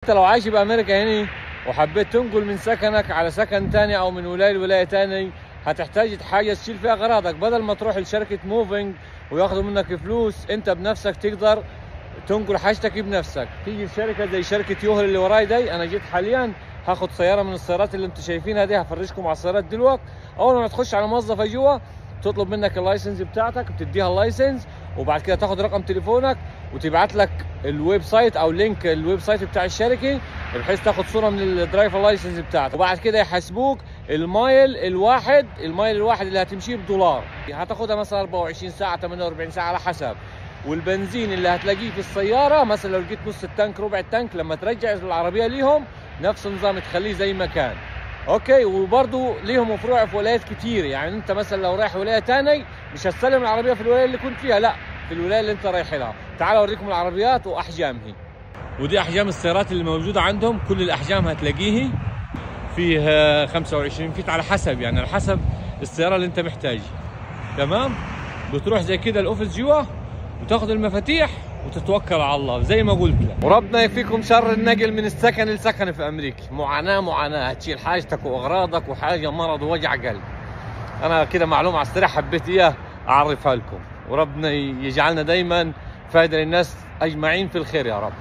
انت لو عايش بامريكا هنا وحبيت تنقل من سكنك على سكن تاني او من ولايه لولايه تاني، هتحتاج حاجه تشيل فيها اغراضك. بدل ما تروح لشركه موفينج وياخذوا منك فلوس، انت بنفسك تقدر تنقل حاجتك بنفسك. تيجي شركه زي شركه يوهل اللي وراي دي. انا جيت حاليا هاخد سياره من السيارات اللي انتم شايفينها دي، هفرجكم على السيارات دلوقتي. اول ما تخش على موظفه جوا تطلب منك اللايسنس بتاعتك، بتديها اللايسنس، وبعد كده تاخد رقم تليفونك وتبعت لك الويب سايت او لينك الويب سايت بتاع الشركه، بحيث تاخد صوره من الدرايفر لايسنس بتاعتك. وبعد كده يحاسبوك المايل الواحد اللي هتمشيه بدولار. هتاخدها مثلا 24 ساعه 48 ساعه على حسب. والبنزين اللي هتلاقيه في السياره، مثلا لو لقيت نص التانك ربع التانك، لما ترجع العربيه ليهم نفس النظام تخليه زي ما كان. اوكي. وبرضه ليهم فروع في ولايات كتير. يعني انت مثلا لو رايح ولايه ثانيه مش هتسلم العربيه في الولايه اللي كنت فيها، لا، في الولايه اللي انت رايح لها. تعال اوريكم العربيات واحجامها. ودي احجام السيارات اللي موجوده عندهم. كل الاحجام هتلاقيه فيه 25 فيت على حسب، يعني على حسب السياره اللي انت محتاجها. تمام. بتروح زي كده الاوفيس جوا وتاخذ المفاتيح وتتوكل على الله زي ما قلت لك. وربنا يكفيكم شر النقل من السكن لسكن في امريكا. معاناه هتشيل حاجتك واغراضك وحاجه مرض ووجع قلب. انا كده معلومه على السريع حبيت اياه اعرفها لكم. وربنا يجعلنا دايما فايده للناس اجمعين في الخير يا رب.